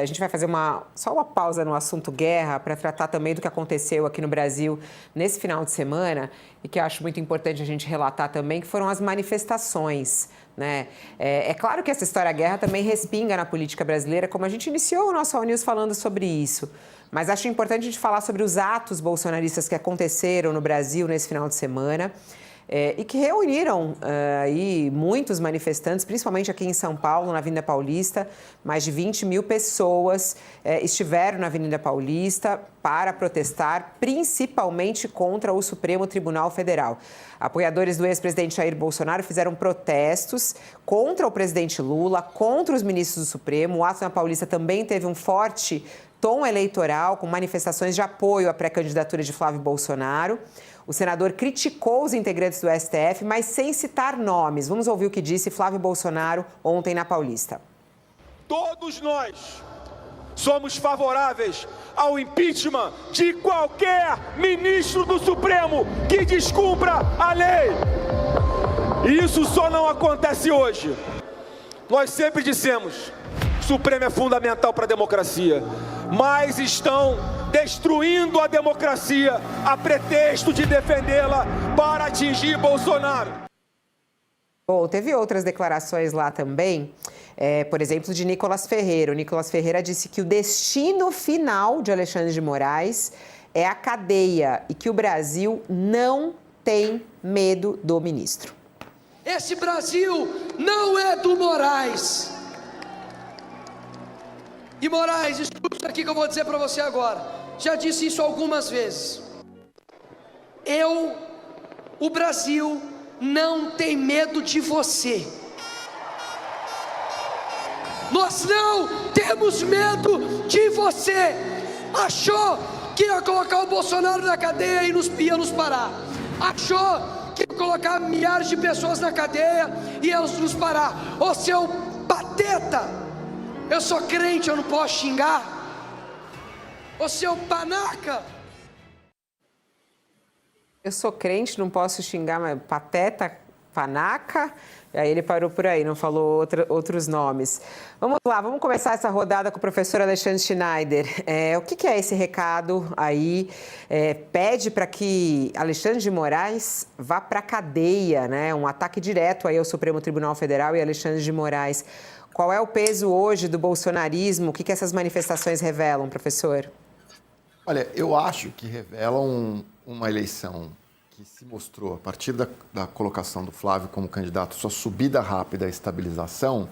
A gente vai fazer só uma pausa no assunto guerra para tratar também do que aconteceu aqui no Brasil nesse final de semana e que eu acho muito importante a gente relatar também, que foram as manifestações, né? É claro que essa história guerra também respinga na política brasileira, como a gente iniciou o nosso All News falando sobre isso. Mas acho importante a gente falar sobre os atos bolsonaristas que aconteceram no Brasil nesse final de semana. E que reuniram aí muitos manifestantes, principalmente aqui em São Paulo, na Avenida Paulista. Mais de 20 mil pessoas estiveram na Avenida Paulista para protestar, principalmente contra o Supremo Tribunal Federal. Apoiadores do ex-presidente Jair Bolsonaro fizeram protestos contra o presidente Lula, contra os ministros do Supremo. O ato na Paulista também teve um forte tom eleitoral, com manifestações de apoio à pré-candidatura de Flávio Bolsonaro. O senador criticou os integrantes do STF, mas sem citar nomes. Vamos ouvir o que disse Flávio Bolsonaro ontem na Paulista. Todos nós somos favoráveis ao impeachment de qualquer ministro do Supremo que descumpra a lei. E isso só não acontece hoje. Nós sempre dissemos, o Supremo é fundamental para a democracia, mas estão destruindo a democracia a pretexto de defendê-la para atingir Bolsonaro. Bom, teve outras declarações lá também, por exemplo, de Nicolas Ferreira. O Nicolas Ferreira disse que o destino final de Alexandre de Moraes é a cadeia e que o Brasil não tem medo do ministro. Esse Brasil não é do Moraes. E Moraes, escuta isso aqui que eu vou dizer para você agora. Já disse isso algumas vezes. O Brasil não tem medo de você. Nós não temos medo de você. Achou que ia colocar o Bolsonaro na cadeia e ia nos parar. Achou que ia colocar milhares de pessoas na cadeia e ia nos parar. Ô seu pateta! Eu sou crente, eu não posso xingar. Ô seu panaca! Eu sou crente, não posso xingar, mas pateta, panaca. E aí ele parou por aí, não falou outros nomes. Vamos lá, vamos começar essa rodada com o professor Alexandre Schneider. O que é esse recado aí? Pede para que Alexandre de Moraes vá para a cadeia, né? Um ataque direto aí ao Supremo Tribunal Federal e Alexandre de Moraes. Qual é o peso hoje do bolsonarismo? O que essas manifestações revelam, professor? Olha, eu acho que revelam uma eleição que se mostrou, a partir da colocação do Flávio como candidato, sua subida rápida à estabilização,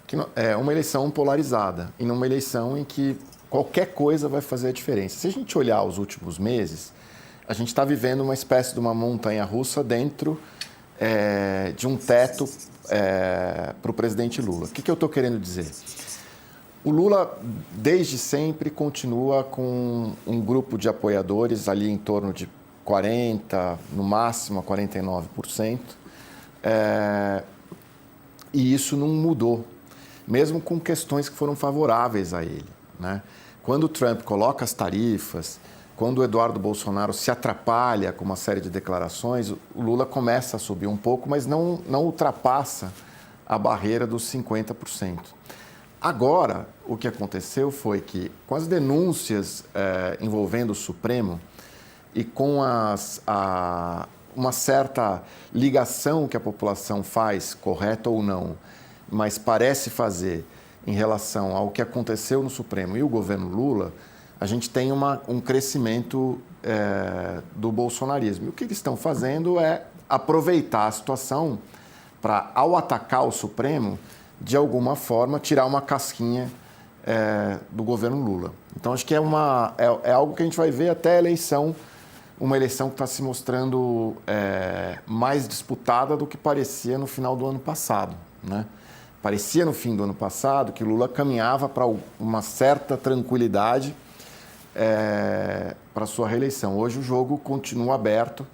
que é uma eleição polarizada, e numa eleição em que qualquer coisa vai fazer a diferença. Se a gente olhar os últimos meses, a gente está vivendo uma espécie de uma montanha-russa dentro de um teto para o presidente Lula. O que eu estou querendo dizer? O Lula, desde sempre, continua com um grupo de apoiadores ali em torno de 40%, no máximo 49%, e isso não mudou, mesmo com questões que foram favoráveis a ele, né? Quando o Trump coloca as tarifas, quando o Eduardo Bolsonaro se atrapalha com uma série de declarações, o Lula começa a subir um pouco, mas não ultrapassa a barreira dos 50%. Agora, o que aconteceu foi que, com as denúncias envolvendo o Supremo e com uma certa ligação que a população faz, correta ou não, mas parece fazer em relação ao que aconteceu no Supremo e o governo Lula, a gente tem um crescimento do bolsonarismo. E o que eles estão fazendo é aproveitar a situação para, ao atacar o Supremo, de alguma forma, tirar uma casquinha do governo Lula. Então, acho que é algo que a gente vai ver até a eleição, uma eleição que está se mostrando mais disputada do que parecia no final do ano passado, né? Parecia no fim do ano passado que Lula caminhava para uma certa tranquilidade para sua reeleição. Hoje o jogo continua aberto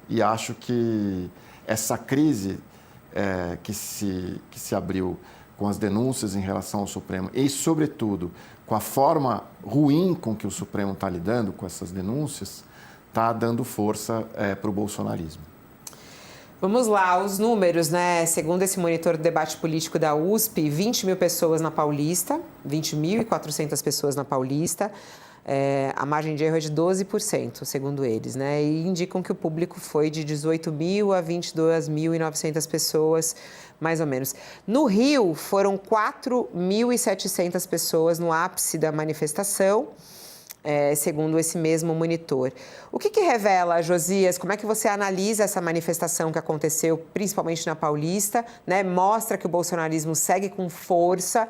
e acho que essa crise que se abriu com as denúncias em relação ao Supremo e, sobretudo, com a forma ruim com que o Supremo está lidando com essas denúncias, está dando força para o bolsonarismo. Vamos lá, os números, né? Segundo esse monitor do debate político da USP, 20 mil pessoas na Paulista, 20.400 pessoas na Paulista. A margem de erro é de 12%, segundo eles, né? E indicam que o público foi de 18.000 a 22.900 pessoas, mais ou menos. No Rio, foram 4.700 pessoas no ápice da manifestação, segundo esse mesmo monitor. O que revela, Josias? Como é que você analisa essa manifestação que aconteceu, principalmente na Paulista, né? Mostra que o bolsonarismo segue com força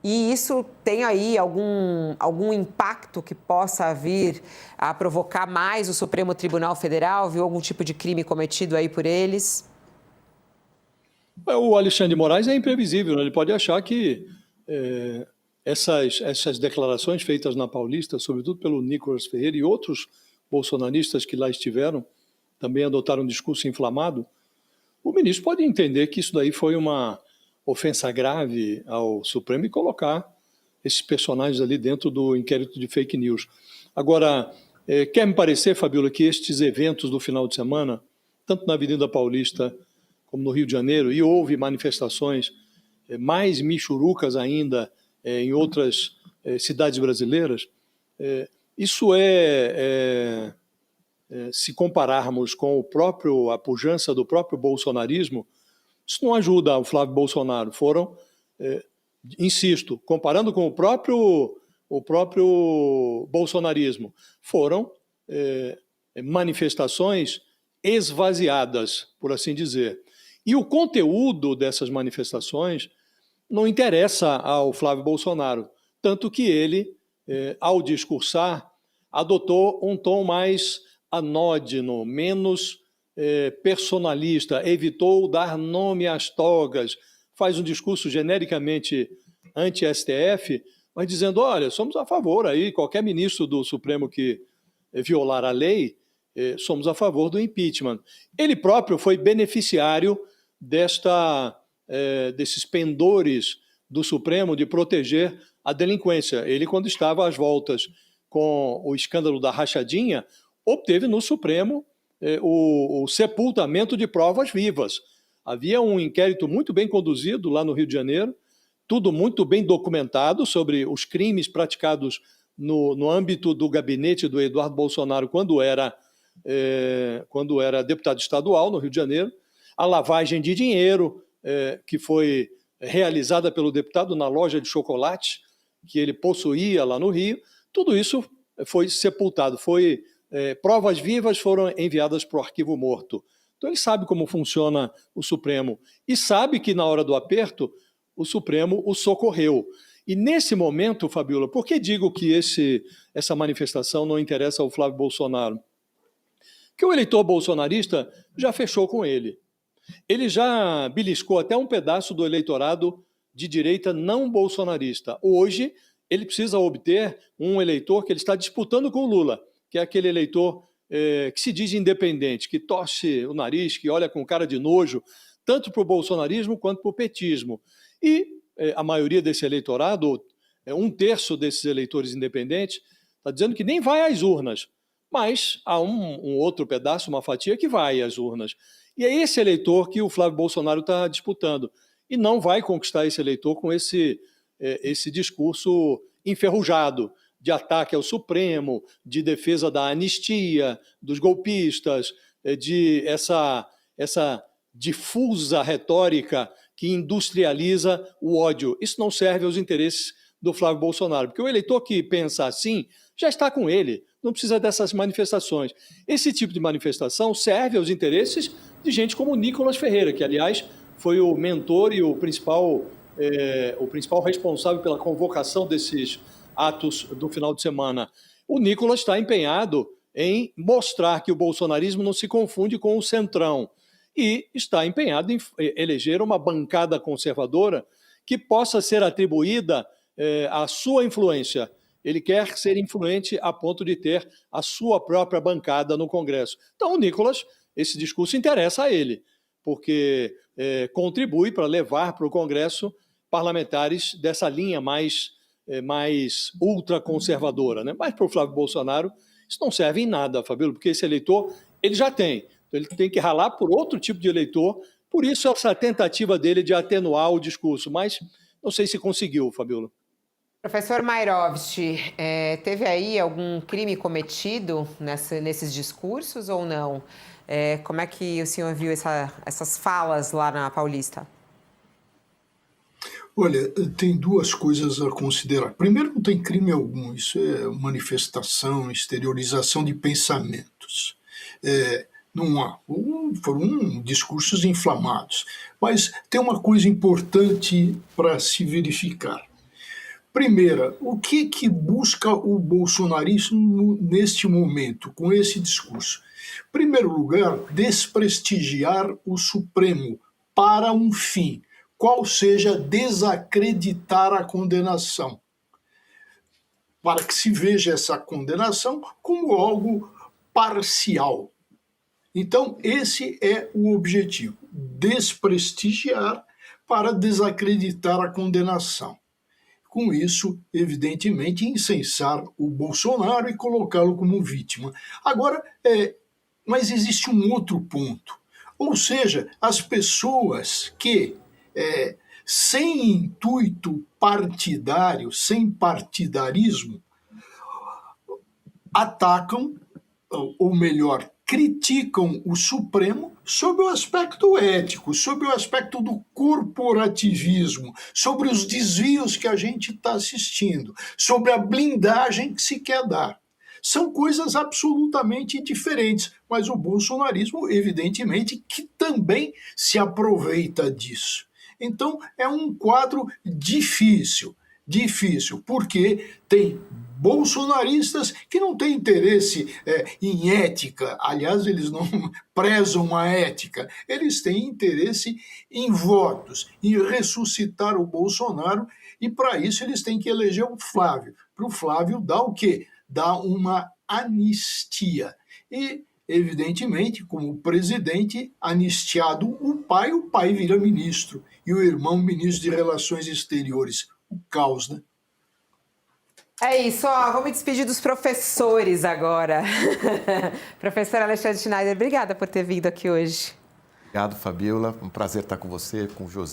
e isso tem aí algum impacto que possa vir a provocar mais o Supremo Tribunal Federal? Viu algum tipo de crime cometido aí por eles? O Alexandre de Moraes é imprevisível, né? Ele pode achar que essas declarações feitas na Paulista, sobretudo pelo Nicolas Ferreira e outros bolsonaristas que lá estiveram, também adotaram um discurso inflamado, o ministro pode entender que isso daí foi uma ofensa grave ao Supremo e colocar esses personagens ali dentro do inquérito de fake news. Agora, quer me parecer, Fabiola, que estes eventos do final de semana, tanto na Avenida Paulista como no Rio de Janeiro, e houve manifestações mais michurucas ainda em outras cidades brasileiras, isso se compararmos com a pujança do próprio bolsonarismo, isso não ajuda o Flávio Bolsonaro. Foram, insisto, comparando com o próprio bolsonarismo, foram manifestações esvaziadas, por assim dizer. E o conteúdo dessas manifestações não interessa ao Flávio Bolsonaro, tanto que ele, ao discursar, adotou um tom mais anódino, menos personalista, evitou dar nome às togas, faz um discurso genericamente anti-STF, mas dizendo, olha, somos a favor aí, qualquer ministro do Supremo que violar a lei, somos a favor do impeachment. Ele próprio foi beneficiário desses pendores do Supremo de proteger a delinquência. Ele, quando estava às voltas com o escândalo da rachadinha, obteve no Supremo o sepultamento de provas vivas. Havia um inquérito muito bem conduzido lá no Rio de Janeiro, tudo muito bem documentado sobre os crimes praticados no âmbito do gabinete do Eduardo Bolsonaro quando era deputado estadual no Rio de Janeiro, a lavagem de dinheiro que foi realizada pelo deputado na loja de chocolate que ele possuía lá no Rio, tudo isso foi sepultado, provas vivas foram enviadas para o arquivo morto. Então ele sabe como funciona o Supremo e sabe que na hora do aperto o Supremo o socorreu. E nesse momento, Fabiola, por que digo que essa manifestação não interessa ao Flávio Bolsonaro? Porque o eleitor bolsonarista já fechou com ele. Ele já beliscou até um pedaço do eleitorado de direita não bolsonarista. Hoje, ele precisa obter um eleitor que ele está disputando com o Lula, que é aquele eleitor que se diz independente, que torce o nariz, que olha com cara de nojo, tanto para o bolsonarismo quanto para o petismo. E a maioria desse eleitorado, um terço desses eleitores independentes, está dizendo que nem vai às urnas, mas há um outro pedaço, uma fatia, que vai às urnas. E é esse eleitor que o Flávio Bolsonaro está disputando. E não vai conquistar esse eleitor com esse discurso enferrujado de ataque ao Supremo, de defesa da anistia, dos golpistas, de essa difusa retórica que industrializa o ódio. Isso não serve aos interesses do Flávio Bolsonaro, porque o eleitor que pensa assim já está com ele, não precisa dessas manifestações. Esse tipo de manifestação serve aos interesses de gente como Nicolas Ferreira, que, aliás, foi o mentor e o principal responsável pela convocação desses atos do final de semana. O Nicolas está empenhado em mostrar que o bolsonarismo não se confunde com o centrão e está empenhado em eleger uma bancada conservadora que possa ser atribuída à sua influência. Ele quer ser influente a ponto de ter a sua própria bancada no Congresso. Então, o Nicolas, esse discurso interessa a ele, porque contribui para levar para o Congresso parlamentares dessa linha mais ultraconservadora, né? Mas para o Flávio Bolsonaro isso não serve em nada, Fabíola, porque esse eleitor ele já tem. Então, Ele tem que ralar por outro tipo de eleitor. Por isso, essa tentativa dele de atenuar o discurso. Mas não sei se conseguiu, Fabiola. Professor Mayrovich, teve aí algum crime cometido nesses discursos ou não? Como é que o senhor viu essas falas lá na Paulista? Olha, tem duas coisas a considerar. Primeiro, não tem crime algum, isso é manifestação, exteriorização de pensamentos. Não há, foram discursos inflamados. Mas tem uma coisa importante para se verificar. Primeira, o que busca o bolsonarismo neste momento, com esse discurso? Em primeiro lugar, desprestigiar o Supremo para um fim, qual seja desacreditar a condenação, para que se veja essa condenação como algo parcial. Então, esse é o objetivo, desprestigiar para desacreditar a condenação. Com isso, evidentemente, incensar o Bolsonaro e colocá-lo como vítima. Agora, mas existe um outro ponto. Ou seja, as pessoas que, sem intuito partidário, sem partidarismo, atacam, ou melhor, criticam o Supremo sob o aspecto ético, sob o aspecto do corporativismo, sobre os desvios que a gente está assistindo, sobre a blindagem que se quer dar. São coisas absolutamente diferentes, mas o bolsonarismo, evidentemente, que também se aproveita disso. Então, é um quadro difícil, porque tem bolsonaristas que não têm interesse em ética, aliás, eles não prezam a ética, eles têm interesse em votos, em ressuscitar o Bolsonaro, e para isso eles têm que eleger o Flávio. Para o Flávio dar o quê? Dar uma anistia. E, evidentemente, como presidente, anistiado o pai vira ministro, e o irmão ministro de Relações Exteriores. O caos, né? É isso, vamos me despedir dos professores agora. Professor Alexandre Schneider, obrigada por ter vindo aqui hoje. Obrigado, Fabiola. Um prazer estar com você, com o José.